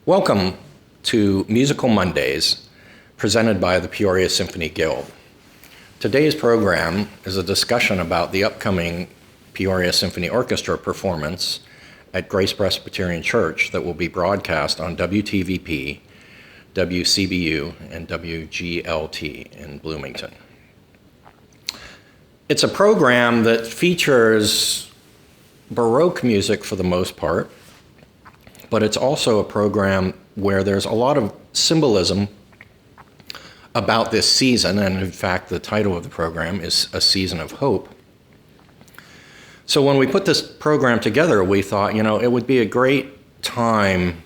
Welcome to Musical Mondays, presented by the Peoria Symphony Guild. Today's program is a discussion about the upcoming Peoria Symphony Orchestra performance at Grace Presbyterian Church that will be broadcast on WTVP, WCBU, and WGLT in Bloomington. It's a program that features Baroque music for the most part, but it's also a program where there's a lot of symbolism about this season, and in fact, the title of the program is A Season of Hope. So when we put this program together, we thought, it would be a great time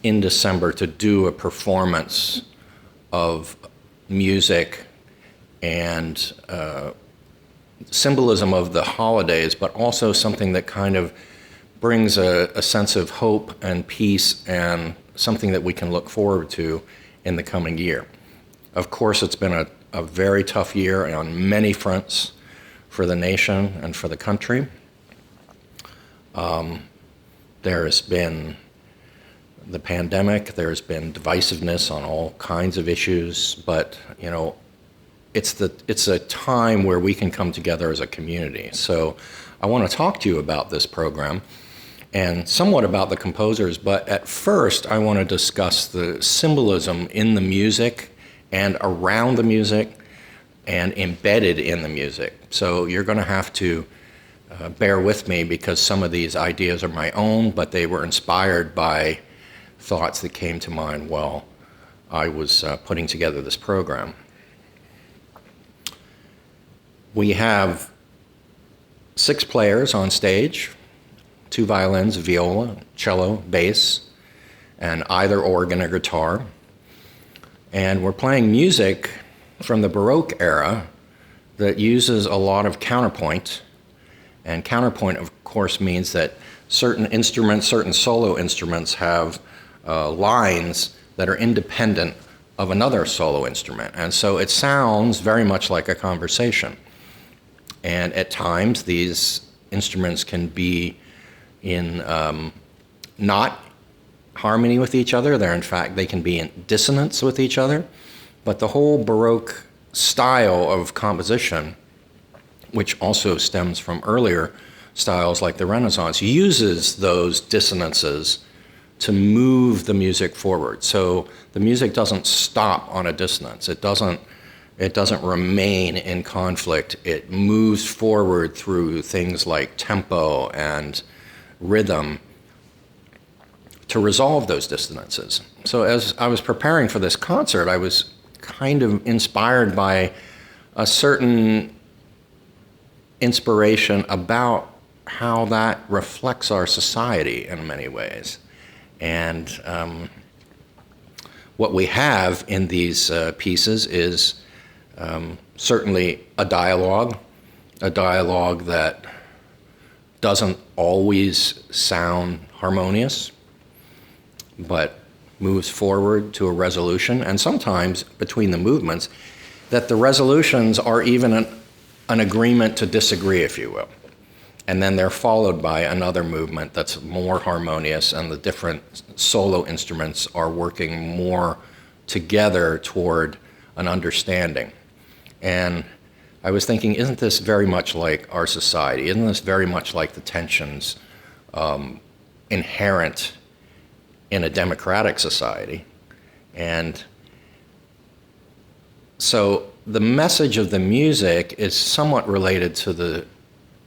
in December to do a performance of music and symbolism of the holidays, but also something that kind of brings a sense of hope and peace and something that we can look forward to in the coming year. Of course, it's been a very tough year on many fronts for the nation and for the country. There's been the pandemic, there's been divisiveness on all kinds of issues, but it's a time where we can come together as a community. So I want to talk to you about this program and somewhat about the composers, but at first I want to discuss the symbolism in the music and around the music and embedded in the music. So you're going to have to bear with me because some of these ideas are my own, but they were inspired by thoughts that came to mind while I was putting together this program. We have 6 players on stage, 2 violins, viola, cello, bass, and either organ or guitar. And we're playing music from the Baroque era that uses a lot of counterpoint. And counterpoint, of course, means that certain instruments, certain solo instruments have lines that are independent of another solo instrument. And so it sounds very much like a conversation. And at times, these instruments can be in not harmony with each other. They can be in dissonance with each other. But the whole Baroque style of composition, which also stems from earlier styles like the Renaissance, uses those dissonances to move the music forward. So the music doesn't stop on a dissonance. It doesn't remain in conflict. It moves forward through things like tempo and rhythm to resolve those dissonances. So as I was preparing for this concert, I was kind of inspired by a certain inspiration about how that reflects our society in many ways. And what we have in these pieces is certainly a dialogue that doesn't always sound harmonious, but moves forward to a resolution, and sometimes between the movements, that the resolutions are even an agreement to disagree, if you will. And then they're followed by another movement that's more harmonious, and the different solo instruments are working more together toward an understanding. And I was thinking, isn't this very much like our society? Isn't this very much like the tensions inherent in a democratic society? And so the message of the music is somewhat related to the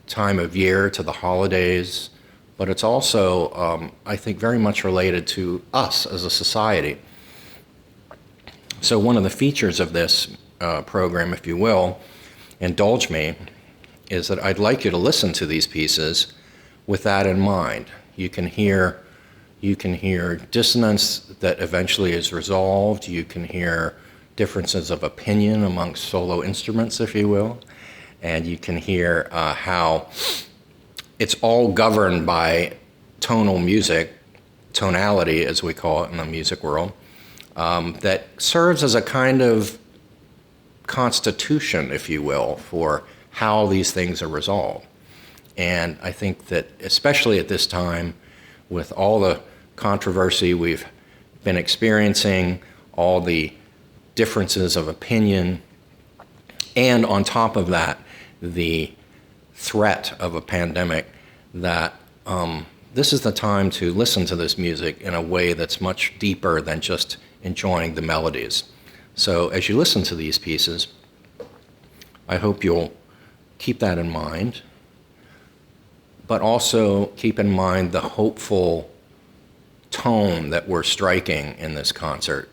time of year, to the holidays, but it's also, I think, very much related to us as a society. So one of the features of this program, if you will, indulge me, is that I'd like you to listen to these pieces with that in mind. You can hear dissonance that eventually is resolved. You can hear differences of opinion amongst solo instruments, if you will. And you can hear how it's all governed by tonal music, tonality as we call it in the music world, that serves as a kind of constitution, if you will, for how these things are resolved. And I think that especially at this time, with all the controversy we've been experiencing all the differences of opinion, and on top of that, the threat of a pandemic, that this is the time to listen to this music in a way that's much deeper than just enjoying the melodies. So as you listen to these pieces, I hope you'll keep that in mind, but also keep in mind the hopeful tone that we're striking in this concert,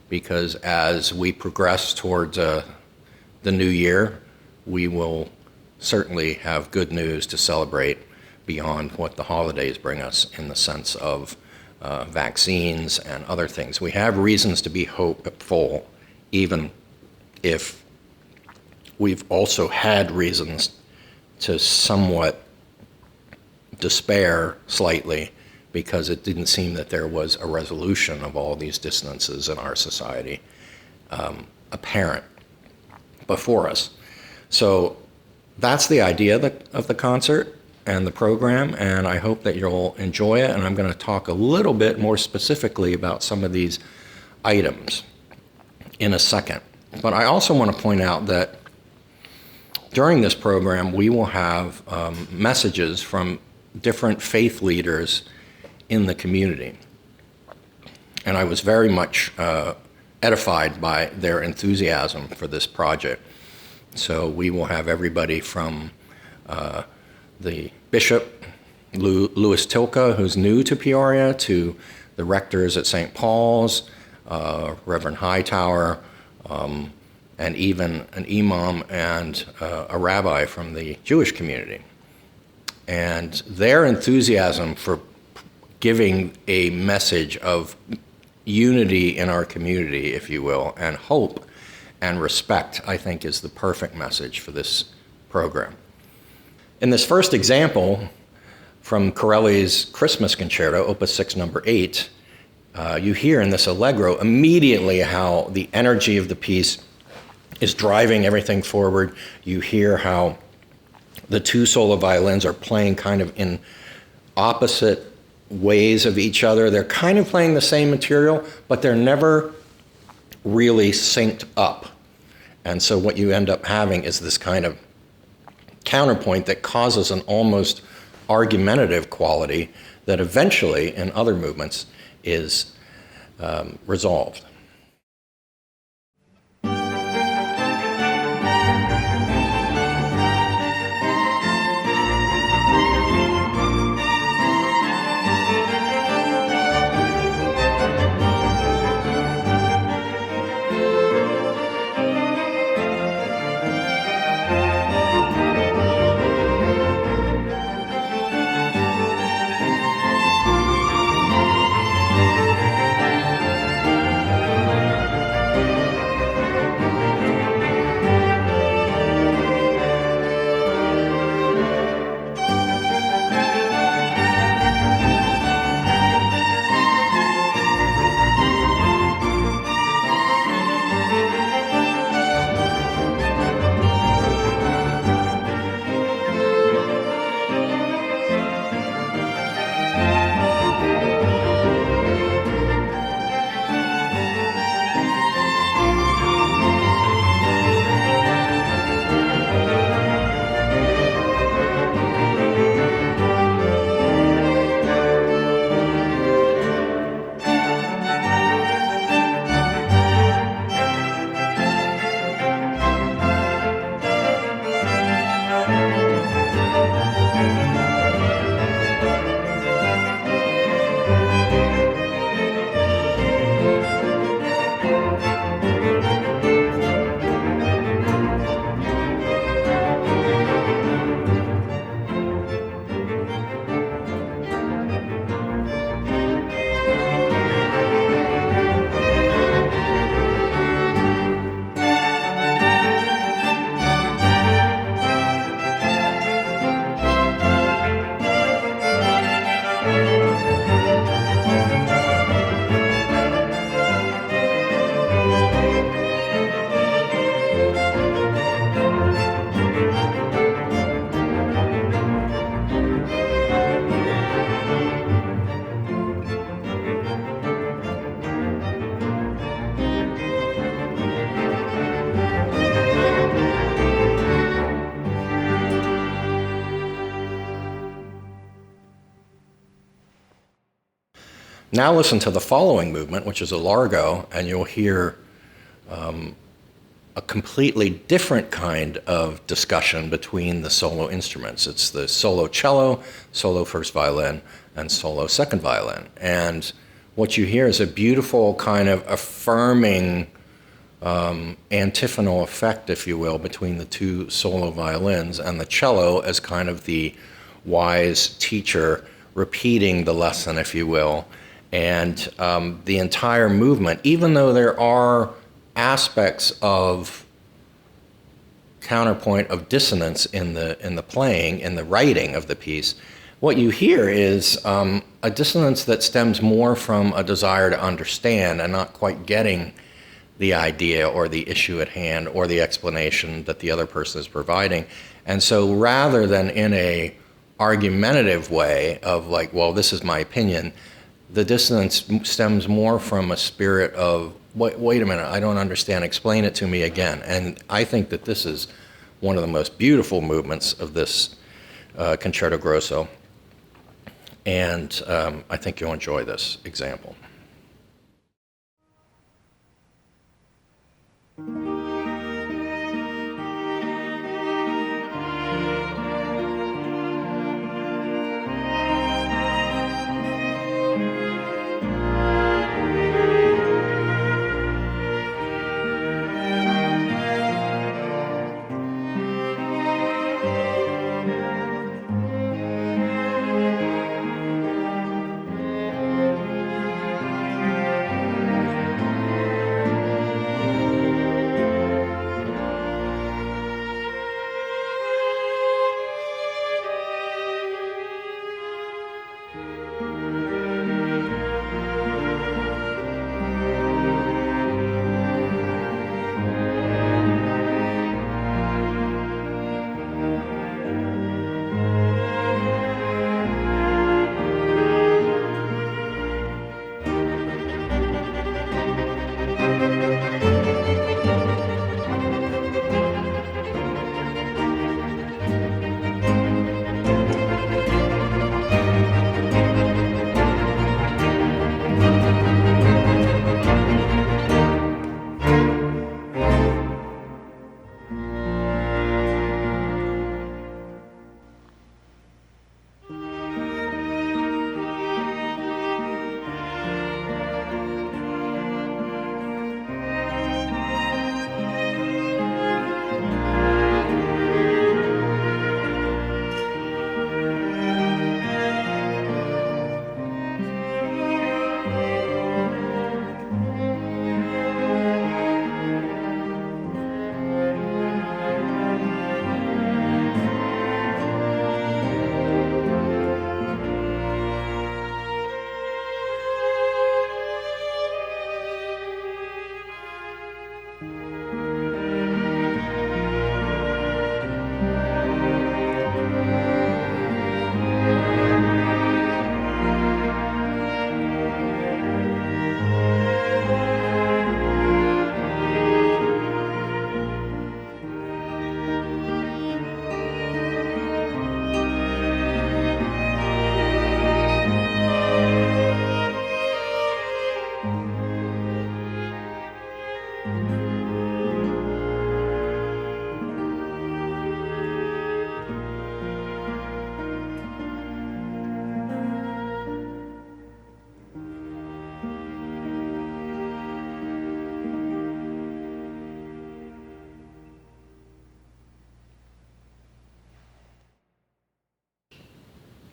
because as we progress towards the new year, we will certainly have good news to celebrate beyond what the holidays bring us in the sense of vaccines and other things. We have reasons to be hopeful, even if we've also had reasons to somewhat despair slightly, because it didn't seem that there was a resolution of all these dissonances in our society apparent before us. So that's the idea of the concert and the program, and I hope that you'll enjoy it. And I'm going to talk a little bit more specifically about some of these items in a second. But I also want to point out that during this program, we will have messages from different faith leaders in the community. And I was very much edified by their enthusiasm for this project. So we will have everybody from the Bishop, Louis Tilka, who's new to Peoria, to the rectors at St. Paul's, Reverend Hightower, and even an imam and a rabbi from the Jewish community. And their enthusiasm for giving a message of unity in our community, if you will, and hope and respect, I think, is the perfect message for this program. In this first example from Corelli's Christmas Concerto, Opus 6, number 8, you hear in this allegro immediately how the energy of the piece is driving everything forward. You hear how the two solo violins are playing kind of in opposite ways of each other. They're kind of playing the same material, but they're never really synced up. And so what you end up having is this kind of counterpoint that causes an almost argumentative quality that eventually, in other movements, is resolved. Now listen to the following movement, which is a largo, and you'll hear a completely different kind of discussion between the solo instruments. It's the solo cello, solo first violin, and solo second violin. And what you hear is a beautiful kind of affirming antiphonal effect, if you will, between the two solo violins, and the cello as kind of the wise teacher repeating the lesson, if you will. And the entire movement, even though there are aspects of counterpoint of dissonance in the playing, in the writing of the piece, what you hear is a dissonance that stems more from a desire to understand and not quite getting the idea or the issue at hand or the explanation that the other person is providing. And so rather than in a argumentative way of like, well, this is my opinion, the dissonance stems more from a spirit of, wait a minute, I don't understand, explain it to me again. And I think that this is one of the most beautiful movements of this Concerto Grosso. And I think you'll enjoy this example.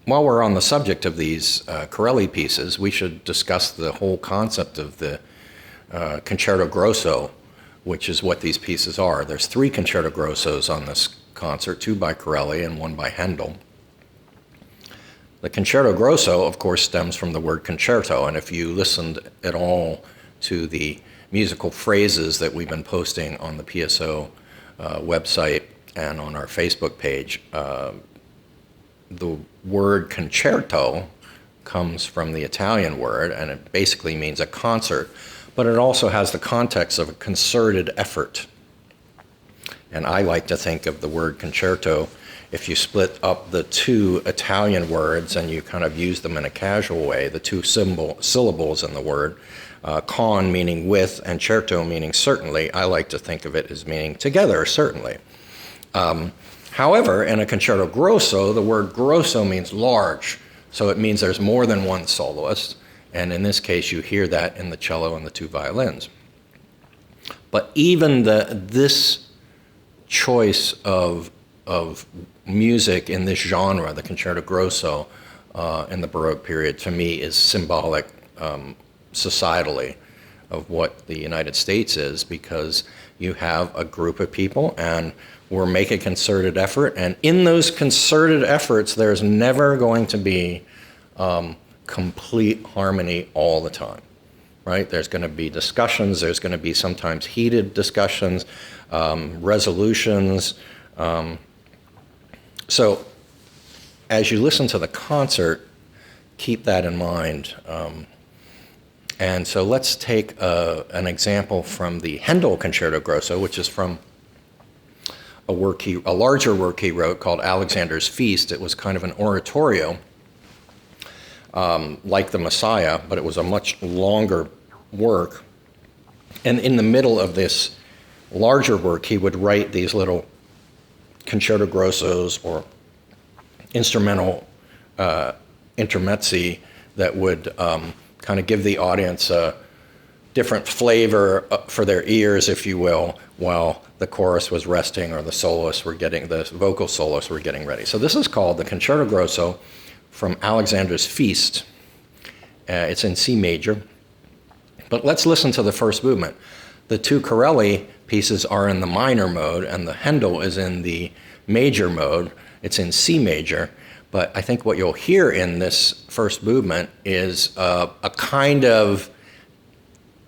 While we're on the subject of these Corelli pieces, we should discuss the whole concept of the Concerto Grosso, which is what these pieces are. There's 3 Concerto Grossos on this concert, 2 by Corelli and 1 by Handel. The Concerto Grosso, of course, stems from the word concerto, and if you listened at all to the musical phrases that we've been posting on the PSO website and on our Facebook page, the word concerto comes from the Italian word, and it basically means a concert, but it also has the context of a concerted effort. And I like to think of the word concerto if you split up the two Italian words and you kind of use them in a casual way, the two syllables in the word, con meaning with and certo meaning certainly, I like to think of it as meaning together, certainly. However, in a concerto grosso, the word grosso means large, so it means there's more than one soloist, and in this case you hear that in the cello and the two violins. But even this choice of music in this genre, the concerto grosso, in the Baroque period, to me is symbolic societally of what the United States is, because you have a group of people and we're making a concerted effort, and in those concerted efforts there's never going to be complete harmony all the time, right? There's going to be discussions, there's going to be sometimes heated discussions, resolutions. So as you listen to the concert, keep that in mind. And so let's take an example from the Handel Concerto Grosso, which is from a larger work he wrote called Alexander's Feast. It was kind of an oratorio, like the Messiah, but it was a much longer work. And in the middle of this larger work, he would write these little concerto grossos or instrumental intermezzi that would kind of give the audience a different flavor for their ears, if you will, while the chorus was resting or the vocal soloists were getting ready. So this is called the Concerto Grosso from Alexander's Feast. It's in C major. But let's listen to the first movement. The two Corelli pieces are in the minor mode, and the Handel is in the major mode. It's in C major. But I think what you'll hear in this first movement is a kind of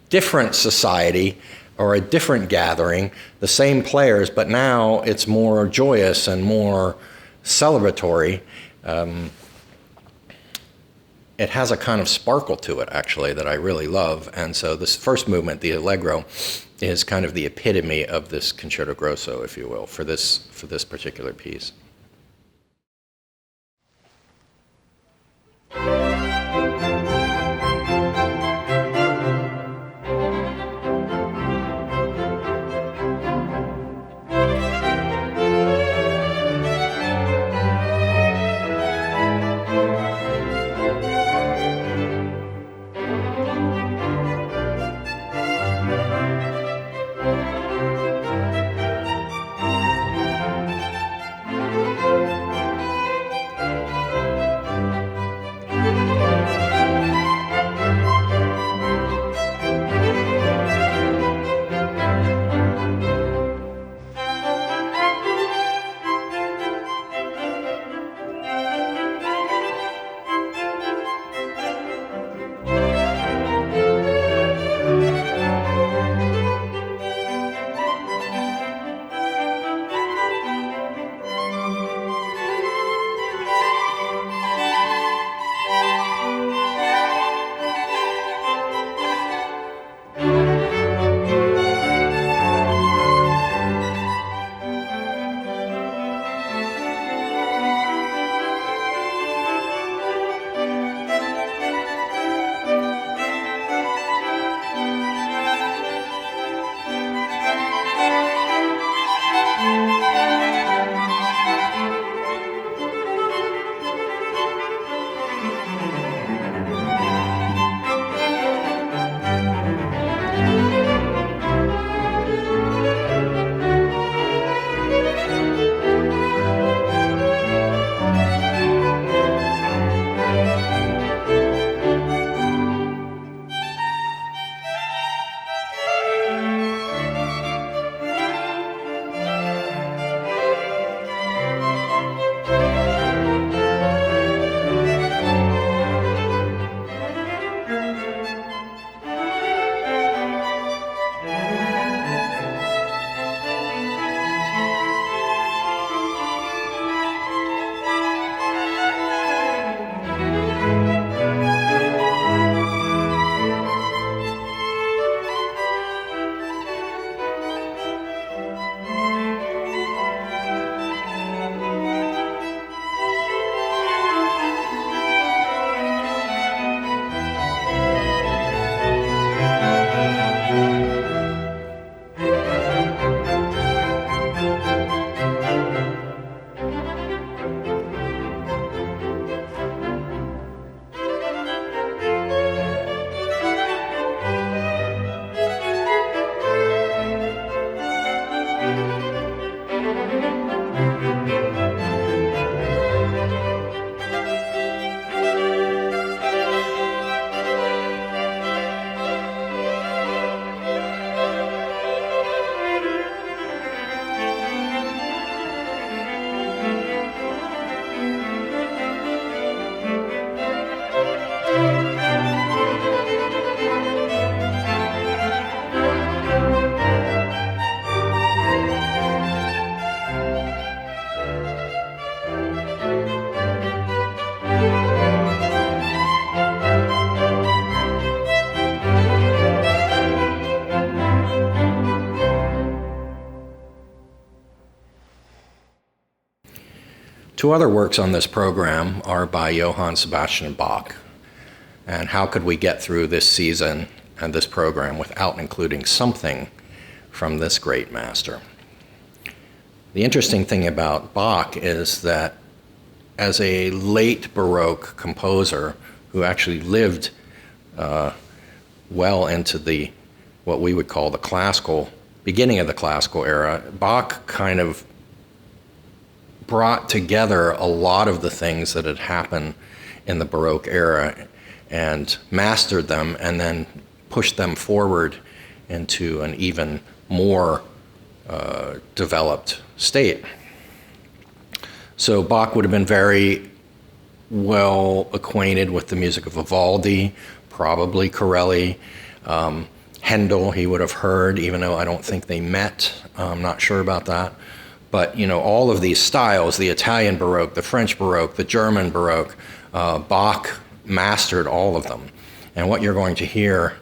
different society or a different gathering, the same players, but now it's more joyous and more celebratory. It has a kind of sparkle to it, actually, that I really love. And so this first movement, the Allegro, is kind of the epitome of this Concerto Grosso, if you will, for this particular piece. Two other works on this program are by Johann Sebastian Bach. And how could we get through this season and this program without including something from this great master? The interesting thing about Bach is that as a late Baroque composer who actually lived well into what we would call the classical, beginning of the classical era, Bach kind of brought together a lot of the things that had happened in the Baroque era and mastered them and then pushed them forward into an even more developed state. So Bach would have been very well acquainted with the music of Vivaldi, probably Corelli. Handel he would have heard, even though I don't think they met. I'm not sure about that. But all of these styles, the Italian Baroque, the French Baroque, the German Baroque, Bach mastered all of them. And what you're going to hear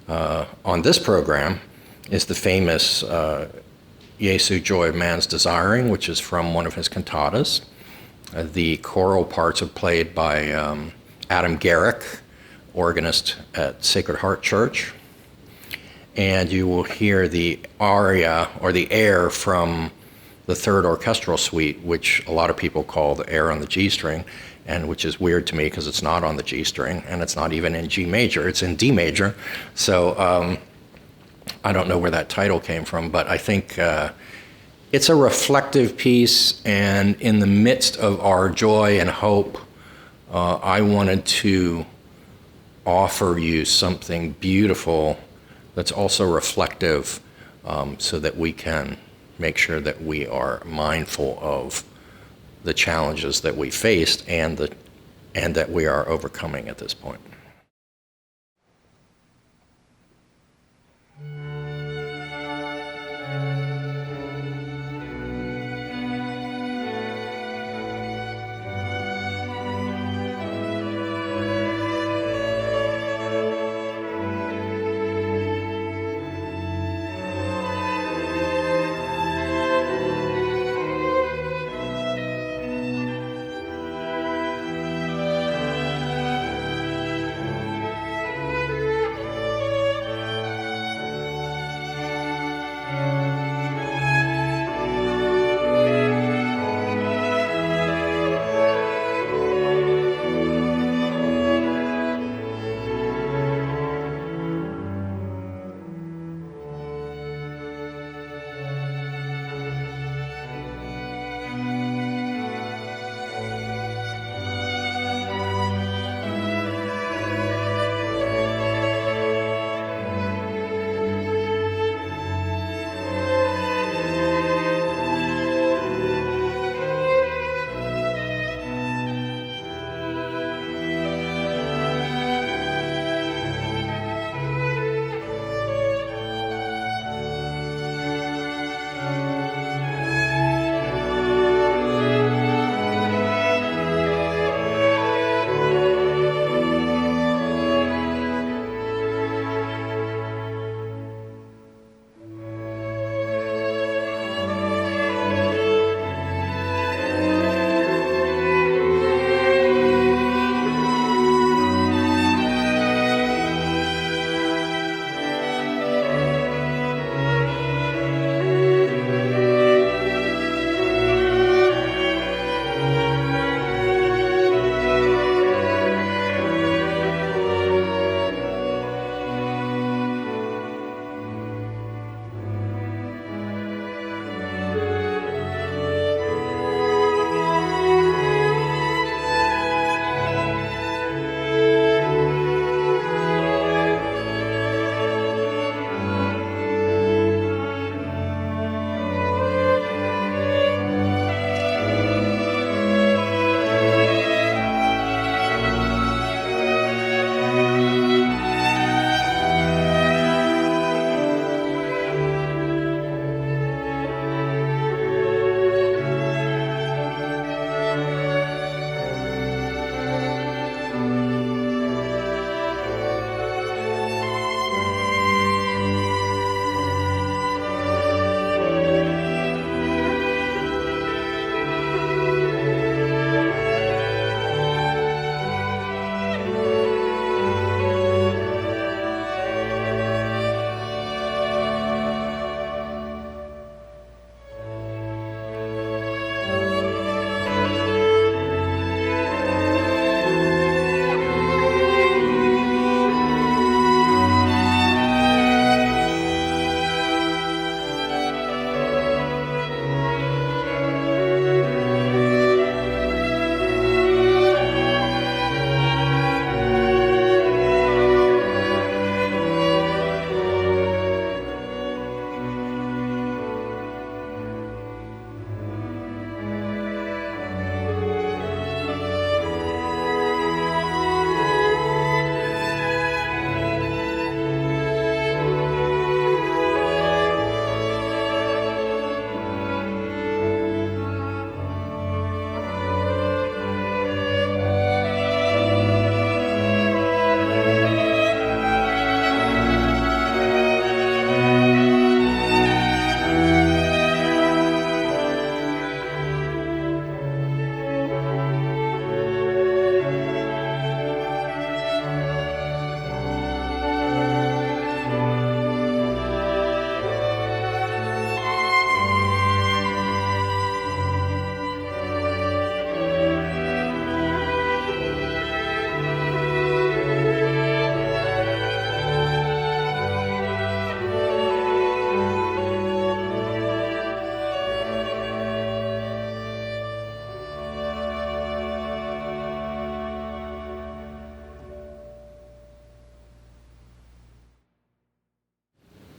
on this program is the famous Jesu, Joy of Man's Desiring, which is from one of his cantatas. The choral parts are played by Adam Garrick, organist at Sacred Heart Church. And you will hear the aria or the air from the third orchestral suite, which a lot of people call the air on the G string, and which is weird to me because it's not on the G string and it's not even in G major, it's in D major. So I don't know where that title came from, but I think it's a reflective piece, and in the midst of our joy and hope, I wanted to offer you something beautiful that's also reflective, so that we can make sure that we are mindful of the challenges that we faced and that we are overcoming at this point.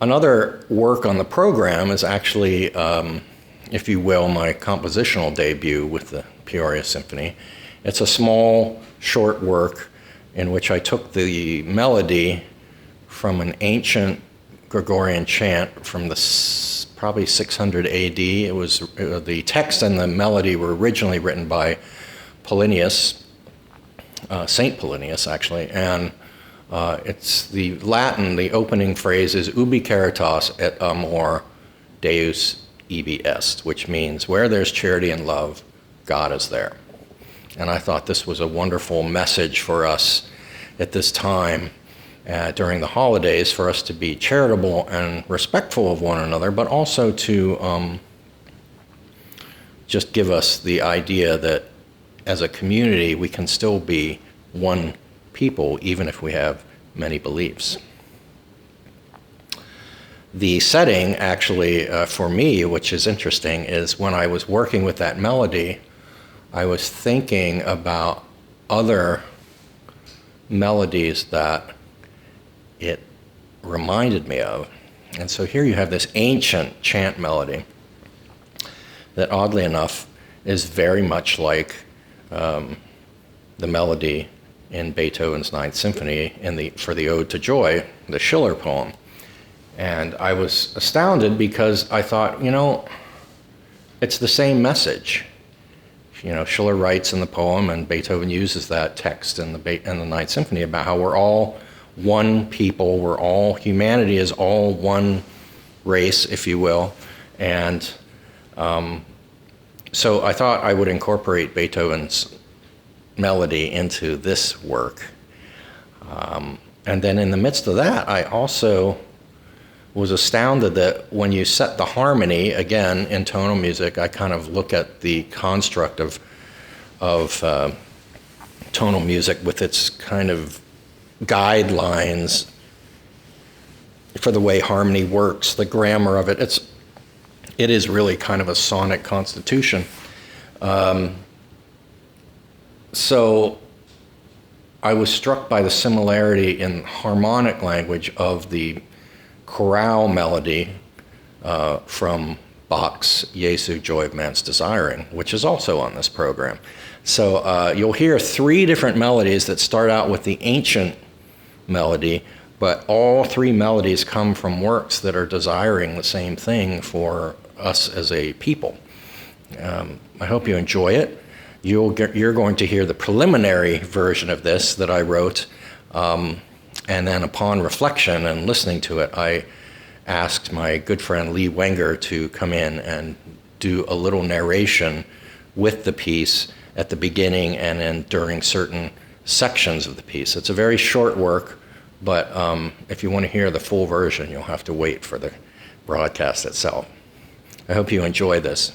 Another work on the program is actually, if you will, my compositional debut with the Peoria Symphony. It's a small, short work in which I took the melody from an ancient Gregorian chant from probably 600 AD. It was the text and the melody were originally written by Polinius, Saint Polinius actually, and it's the Latin. The opening phrase is "Ubi caritas et amor Deus ibi est," which means where there's charity and love, God is there. And I thought this was a wonderful message for us at this time during the holidays, for us to be charitable and respectful of one another, but also to just give us the idea that as a community we can still be one people even if we have many beliefs. The setting actually for me, which is interesting, is when I was working with that melody, I was thinking about other melodies that it reminded me of. And so here you have this ancient chant melody that oddly enough is very much like the melody in Beethoven's Ninth Symphony for the Ode to Joy, the Schiller poem. And I was astounded because I thought, it's the same message. Schiller writes in the poem, and Beethoven uses that text in the Ninth Symphony about how we're all one people, humanity is all one race, if you will. And so I thought I would incorporate Beethoven's melody into this work. And then in the midst of that, I also was astounded that when you set the harmony, again, in tonal music, I kind of look at the construct of tonal music with its kind of guidelines for the way harmony works, the grammar of it. It is really kind of a sonic constitution. So I was struck by the similarity in harmonic language of the chorale melody from Bach's Jesu, Joy of Man's Desiring, which is also on this program. So you'll hear three different melodies that start out with the ancient melody, but all three melodies come from works that are desiring the same thing for us as a people. I hope you enjoy it. You're going to hear the preliminary version of this that I wrote, and then upon reflection and listening to it, I asked my good friend Lee Wenger to come in and do a little narration with the piece at the beginning and then during certain sections of the piece. It's a very short work, but if you want to hear the full version, you'll have to wait for the broadcast itself. I hope you enjoy this.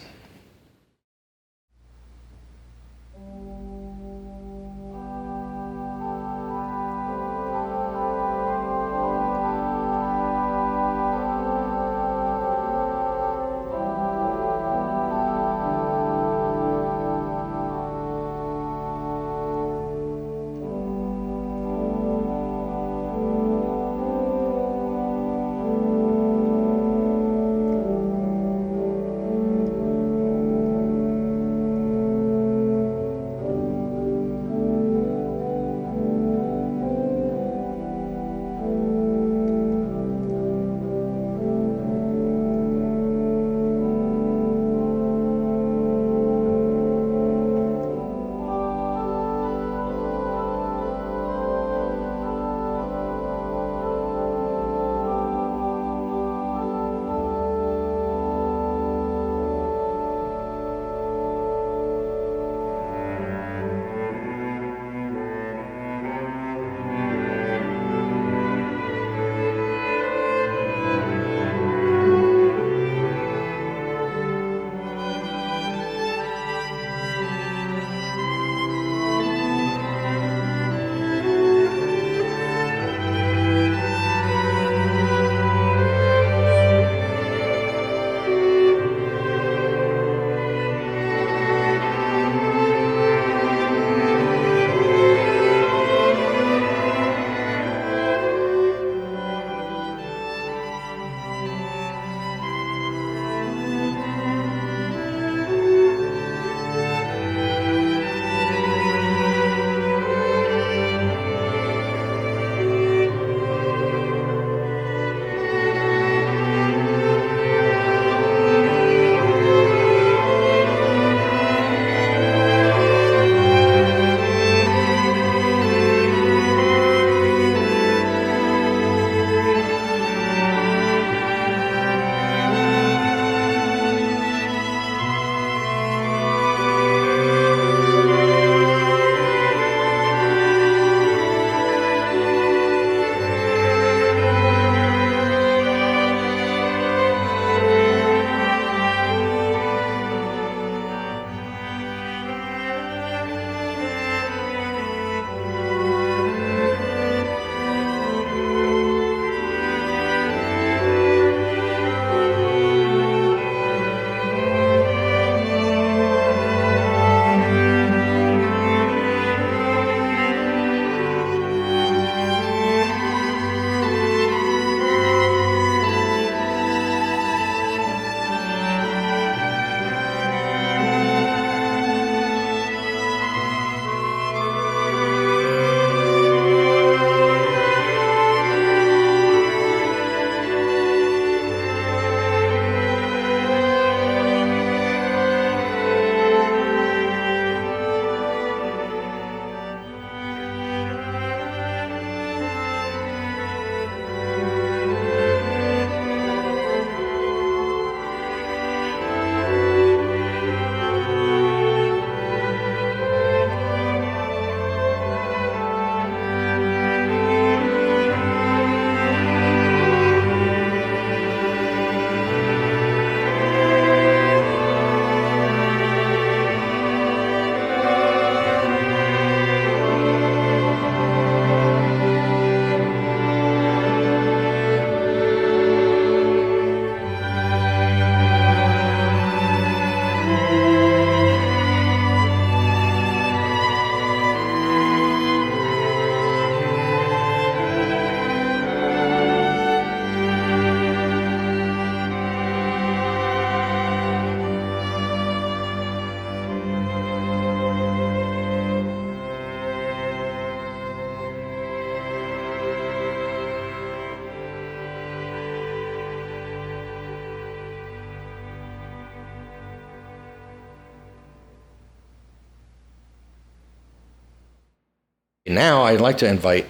Now I'd like to invite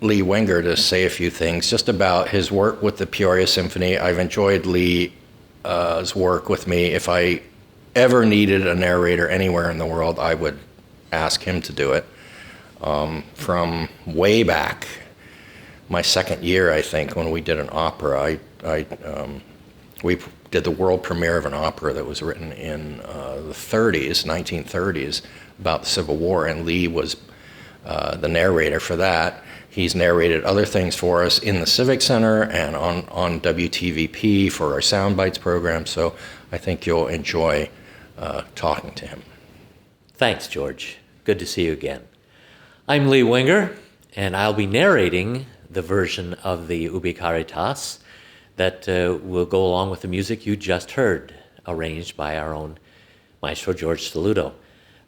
Lee Wenger to say a few things just about his work with the Peoria Symphony. I've enjoyed Lee's work with me. If I ever needed a narrator anywhere in the world, I would ask him to do it. From way back, my second year, I think, when we did an opera, we did the world premiere of an opera that was written in the 1930s, about the Civil War, and Lee was the narrator for that. He's narrated other things for us in the Civic Center and on WTVP for our Sound Bites program, so I think you'll enjoy talking to him. Thanks, George. Good to see you again. I'm Lee Wenger, and I'll be narrating the version of the Ubi Caritas that will go along with the music you just heard, arranged by our own Maestro George Stelluto.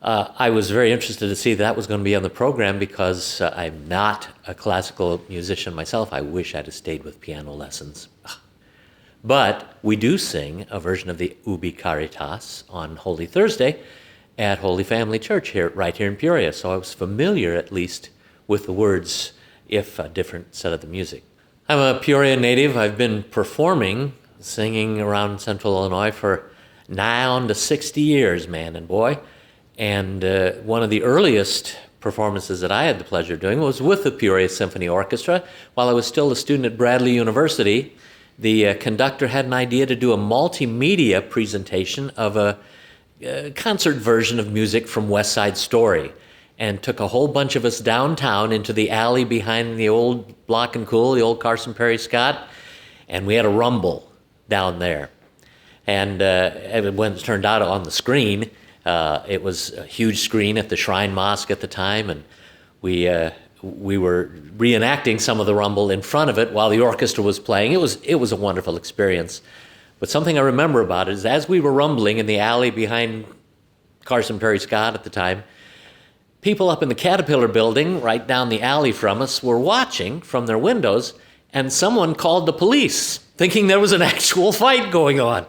I was very interested to see that was going to be on the program because I'm not a classical musician myself. I wish I'd have stayed with piano lessons. But we do sing a version of the Ubi Caritas on Holy Thursday at Holy Family Church right here in Peoria. So I was familiar, at least, with the words, if a different set of the music. I'm a Peoria native. I've been performing, singing around Central Illinois for nigh on to 60 years, man and boy. And one of the earliest performances that I had the pleasure of doing was with the Peoria Symphony Orchestra. While I was still a student at Bradley University, the conductor had an idea to do a multimedia presentation of a concert version of music from West Side Story, and took a whole bunch of us downtown into the alley behind the old Block and Cool, the old Carson Perry Scott, and we had a rumble down there. And when it turned out on the screen, it was a huge screen at the Shrine Mosque at the time, and we were reenacting some of the rumble in front of it while the orchestra was playing. It was a wonderful experience. But something I remember about it is as we were rumbling in the alley behind Carson Perry Scott at the time, people up in the Caterpillar building right down the alley from us were watching from their windows, and someone called the police thinking there was an actual fight going on.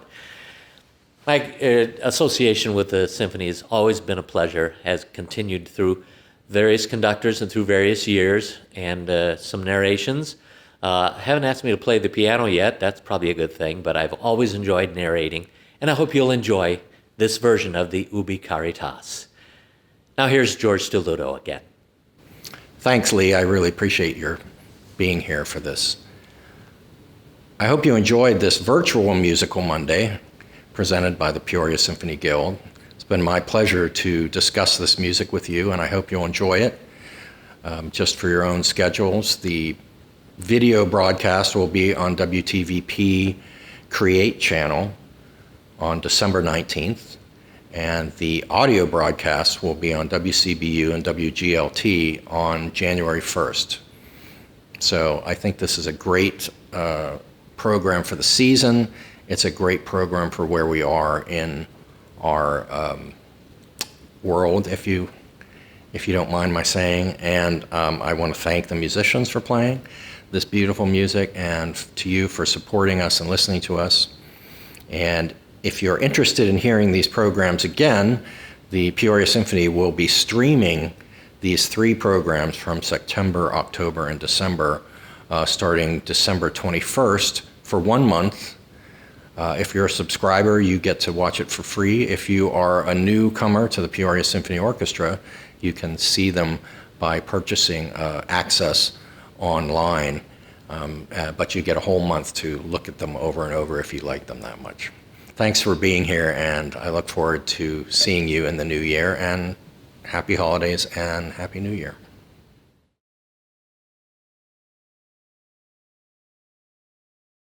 My association with the symphony has always been a pleasure, has continued through various conductors and through various years, and some narrations. Haven't asked me to play the piano yet. That's probably a good thing, but I've always enjoyed narrating, and I hope you'll enjoy this version of the Ubi Caritas. Now here's George Stelluto again. Thanks, Lee. I really appreciate your being here for this. I hope you enjoyed this virtual Musical Monday presented by the Peoria Symphony Guild. It's been my pleasure to discuss this music with you, and I hope you'll enjoy it. Just for your own schedules, the video broadcast will be on WTVP Create channel on December 19th, and the audio broadcast will be on WCBU and WGLT on January 1st. So I think this is a great program for the season. It's a great program for where we are in our world, if you don't mind my saying. And I want to thank the musicians for playing this beautiful music, and to you for supporting us and listening to us. And if you're interested in hearing these programs again, the Peoria Symphony will be streaming these 3 programs from September, October, and December, starting December 21st for 1 month. If you're a subscriber, you get to watch it for free. If you are a newcomer to the Peoria Symphony Orchestra, you can see them by purchasing access online, but you get a whole month to look at them over and over if you like them that much. Thanks for being here, and I look forward to seeing you in the new year, and happy holidays and happy new year.